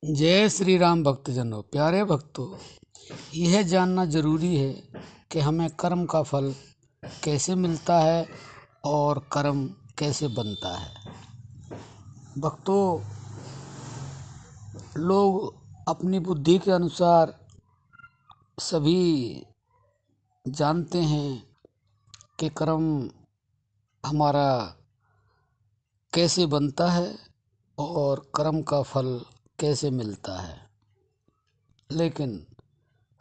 जय श्री राम भक्तजनों, प्यारे भक्तों, यह जानना जरूरी है कि हमें कर्म का फल कैसे मिलता है और कर्म कैसे बनता है। भक्तों, लोग अपनी बुद्धि के अनुसार सभी जानते हैं कि कर्म हमारा कैसे बनता है और कर्म का फल कैसे मिलता है। लेकिन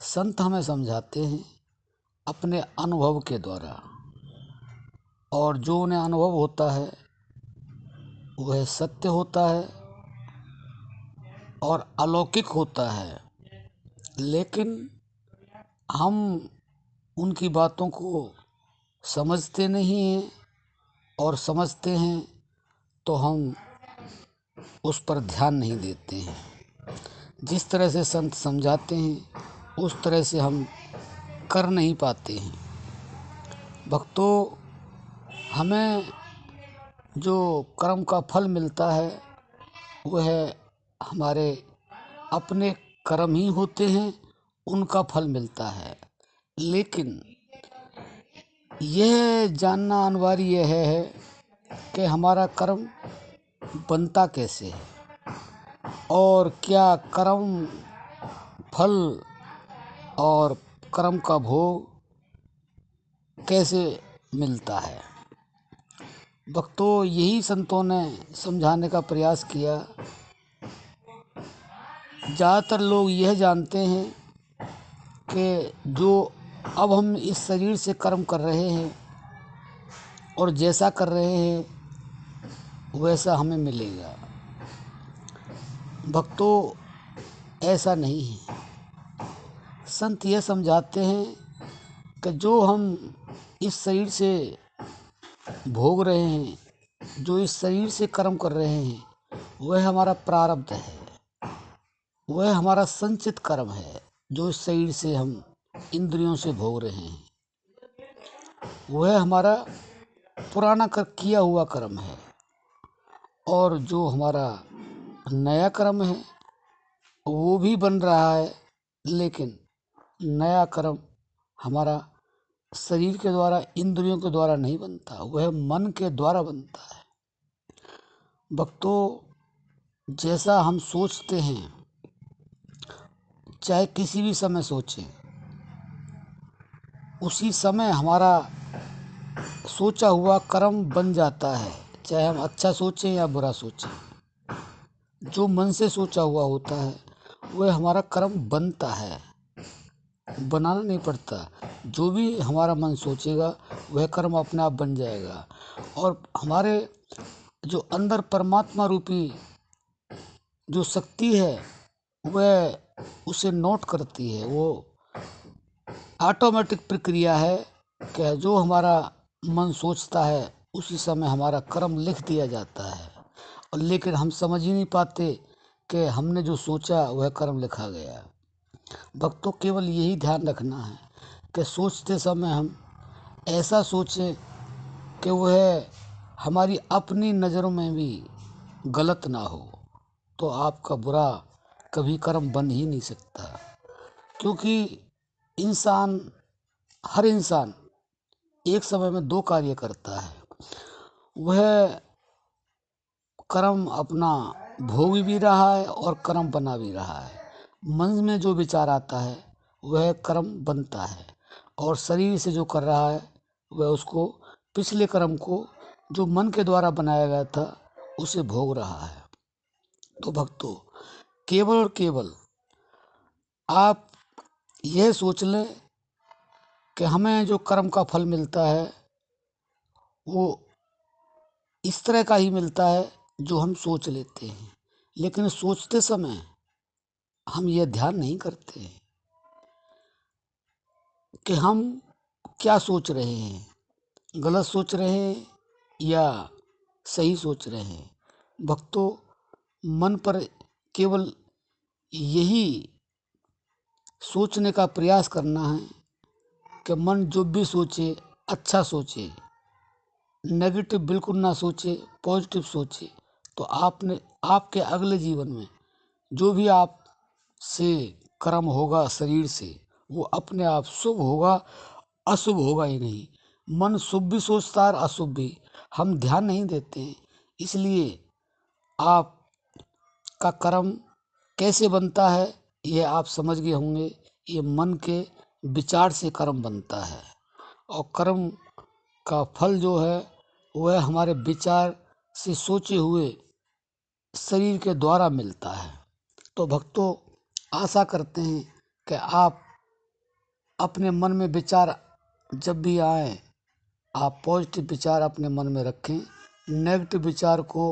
संत हमें समझाते हैं अपने अनुभव के द्वारा, और जो उन्हें अनुभव होता है वह सत्य होता है और अलौकिक होता है। लेकिन हम उनकी बातों को समझते नहीं हैं, और समझते हैं तो हम उस पर ध्यान नहीं देते हैं। जिस तरह से संत समझाते हैं उस तरह से हम कर नहीं पाते हैं। भक्तों, हमें जो कर्म का फल मिलता है वह हमारे अपने कर्म ही होते हैं, उनका फल मिलता है। लेकिन यह जानना अनिवार्य है कि हमारा कर्म बनता कैसे है और क्या कर्म फल और कर्म का भोग कैसे मिलता है। भक्तों, यही संतों ने समझाने का प्रयास किया। ज़्यादातर लोग यह जानते हैं कि जो अब हम इस शरीर से कर्म कर रहे हैं और जैसा कर रहे हैं वैसा हमें मिलेगा। भक्तों, ऐसा नहीं है। संत यह समझाते हैं कि जो हम इस शरीर से भोग रहे हैं, जो इस शरीर से कर्म कर रहे हैं, वह हमारा प्रारब्ध है, वह हमारा संचित कर्म है। जो इस शरीर से हम इंद्रियों से भोग रहे हैं वह हमारा पुराना किया हुआ कर्म है। और जो हमारा नया कर्म है वो भी बन रहा है, लेकिन नया कर्म हमारा शरीर के द्वारा, इंद्रियों के द्वारा नहीं बनता, वह मन के द्वारा बनता है। भक्तों, जैसा हम सोचते हैं, चाहे किसी भी समय सोचें, उसी समय हमारा सोचा हुआ कर्म बन जाता है। चाहे हम अच्छा सोचें या बुरा सोचें, जो मन से सोचा हुआ होता है वह हमारा कर्म बनता है, बनाना नहीं पड़ता। जो भी हमारा मन सोचेगा वह कर्म अपने आप बन जाएगा। और हमारे जो अंदर परमात्मा रूपी जो शक्ति है वह उसे नोट करती है। वो ऑटोमेटिक प्रक्रिया है कि जो हमारा मन सोचता है उसी समय हमारा कर्म लिख दिया जाता है। और लेकिन हम समझ ही नहीं पाते कि हमने जो सोचा वह कर्म लिखा गया। भक्तों, केवल यही ध्यान रखना है कि सोचते समय हम ऐसा सोचें कि वह हमारी अपनी नज़रों में भी गलत ना हो, तो आपका बुरा कभी कर्म बन ही नहीं सकता। क्योंकि हर इंसान एक समय में दो कार्य करता है। वह कर्म अपना भोग भी रहा है और कर्म बना भी रहा है। मन में जो विचार आता है वह कर्म बनता है, और शरीर से जो कर रहा है वह उसको पिछले कर्म को जो मन के द्वारा बनाया गया था उसे भोग रहा है। तो भक्तों, केवल और केवल आप यह सोच लें कि हमें जो कर्म का फल मिलता है वो इस तरह का ही मिलता है जो हम सोच लेते हैं। लेकिन सोचते समय हम यह ध्यान नहीं करते कि हम क्या सोच रहे हैं, गलत सोच रहे हैं या सही सोच रहे हैं। भक्तों, मन पर केवल यही सोचने का प्रयास करना है कि मन जो भी सोचे अच्छा सोचे, नेगेटिव बिल्कुल ना सोचे, पॉजिटिव सोचे। तो आपके अगले जीवन में जो भी आप से कर्म होगा शरीर से, वो अपने आप शुभ होगा, अशुभ होगा ही नहीं। मन शुभ भी सोचता है और अशुभ भी, हम ध्यान नहीं देते हैं। इसलिए आप का कर्म कैसे बनता है ये आप समझ गए होंगे। ये मन के विचार से कर्म बनता है, और कर्म का फल जो है वह हमारे विचार से सोचे हुए शरीर के द्वारा मिलता है। तो भक्तों, आशा करते हैं कि आप अपने मन में विचार जब भी आए, आप पॉजिटिव विचार अपने मन में रखें, नेगेटिव विचार को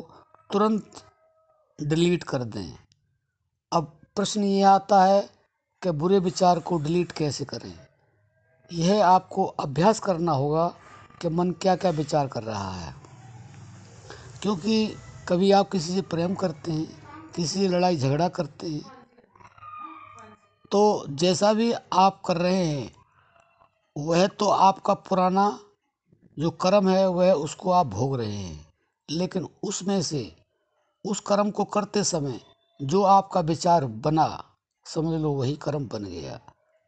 तुरंत डिलीट कर दें। अब प्रश्न ये आता है कि बुरे विचार को डिलीट कैसे करें। यह आपको अभ्यास करना होगा कि मन क्या क्या विचार कर रहा है। क्योंकि कभी आप किसी से प्रेम करते हैं, किसी से लड़ाई झगड़ा करते हैं, तो जैसा भी आप कर रहे हैं वह तो आपका पुराना जो कर्म है वह उसको आप भोग रहे हैं। लेकिन उसमें से उस कर्म को करते समय जो आपका विचार बना, समझ लो वही कर्म बन गया।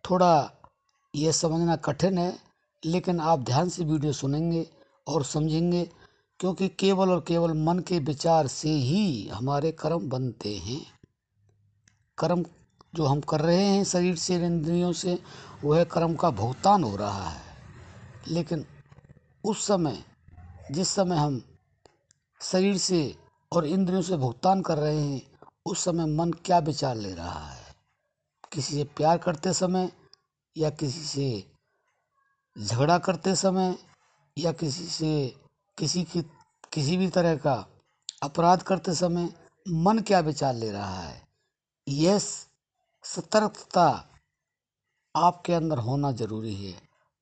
थोड़ा यह समझना कठिन है, लेकिन आप ध्यान से वीडियो सुनेंगे और समझेंगे, क्योंकि केवल और केवल मन के विचार से ही हमारे कर्म बनते हैं। कर्म जो हम कर रहे हैं शरीर से, इंद्रियों से, वह कर्म का भुगतान हो रहा है। लेकिन उस समय, जिस समय हम शरीर से और इंद्रियों से भुगतान कर रहे हैं, उस समय मन क्या विचार ले रहा है। किसी से प्यार करते समय, या किसी से झगड़ा करते समय, या किसी भी तरह का अपराध करते समय मन क्या विचार ले रहा है, यह सतर्कता आपके अंदर होना जरूरी है।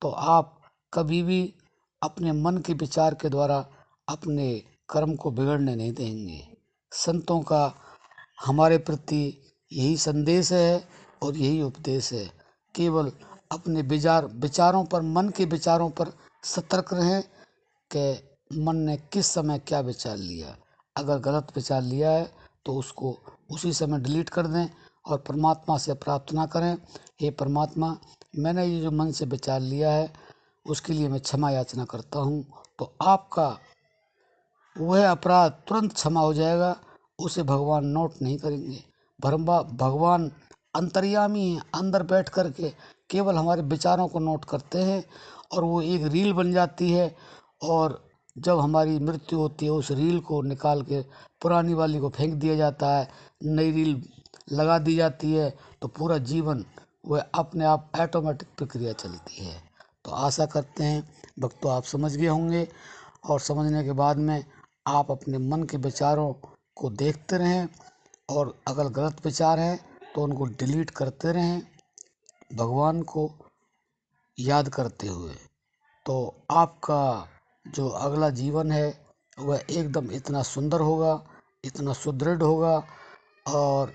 तो आप कभी भी अपने मन के विचार के द्वारा अपने कर्म को बिगड़ने नहीं देंगे। संतों का हमारे प्रति यही संदेश है और यही उपदेश है। केवल अपने विचारों पर, मन के विचारों पर सतर्क रहें कि मन ने किस समय क्या विचार लिया। अगर गलत विचार लिया है तो उसको उसी समय डिलीट कर दें और परमात्मा से प्रार्थना करें, हे परमात्मा, मैंने ये जो मन से विचार लिया है उसके लिए मैं क्षमा याचना करता हूँ। तो आपका वह अपराध तुरंत क्षमा हो जाएगा, उसे भगवान नोट नहीं करेंगे। भगवान अंतर्यामी हैं, अंदर बैठ करके केवल हमारे विचारों को नोट करते हैं, और वो एक रील बन जाती है। और जब हमारी मृत्यु होती है उस रील को निकाल के पुरानी वाली को फेंक दिया जाता है, नई रील लगा दी जाती है, तो पूरा जीवन वह अपने आप ऑटोमेटिक प्रक्रिया चलती है। तो आशा करते हैं भक्तों आप समझ गए होंगे, और समझने के बाद में आप अपने मन के विचारों को देखते रहें, और अगर गलत विचार हैं तो उनको डिलीट करते रहें भगवान को याद करते हुए। तो आपका जो अगला जीवन है वह एकदम इतना सुंदर होगा, इतना सुदृढ़ होगा, और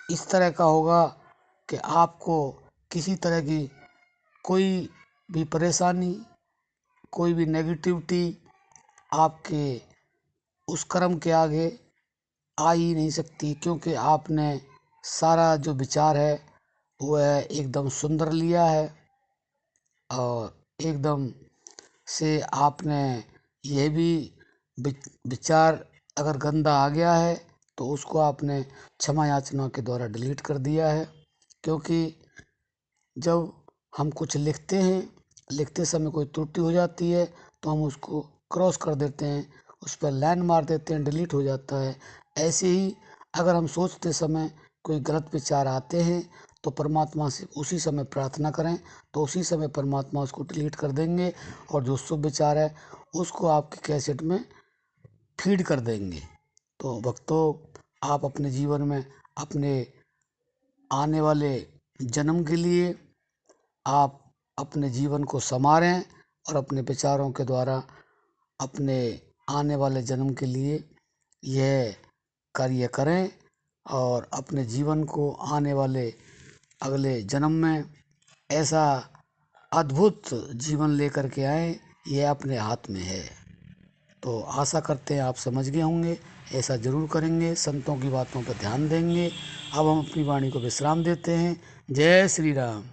इस तरह का होगा कि आपको किसी तरह की कोई भी परेशानी, कोई भी नेगेटिविटी आपके उस कर्म के आगे आ ही नहीं सकती। क्योंकि आपने सारा जो विचार है वह एकदम सुंदर लिया है, और एकदम से आपने यह भी विचार अगर गंदा आ गया है तो उसको आपने क्षमा याचना के द्वारा डिलीट कर दिया है। क्योंकि जब हम कुछ लिखते हैं, लिखते समय कोई त्रुटि हो जाती है तो हम उसको क्रॉस कर देते हैं, उस पर लाइन मार देते हैं, डिलीट हो जाता है। ऐसे ही अगर हम सोचते समय कोई गलत विचार आते हैं तो परमात्मा से उसी समय प्रार्थना करें, तो उसी समय परमात्मा उसको डिलीट कर देंगे, और जो शुभ विचार है उसको आपके कैसेट में फीड कर देंगे। तो भक्तों, आप अपने जीवन में अपने आने वाले जन्म के लिए आप अपने जीवन को संवारें, और अपने विचारों के द्वारा अपने आने वाले जन्म के लिए यह कार्य करें, और अपने जीवन को आने वाले अगले जन्म में ऐसा अद्भुत जीवन लेकर के आए, यह अपने हाथ में है। तो आशा करते हैं आप समझ गए होंगे, ऐसा ज़रूर करेंगे, संतों की बातों पर ध्यान देंगे, अब हम अपनी वाणी को विश्राम देते हैं। जय श्री राम।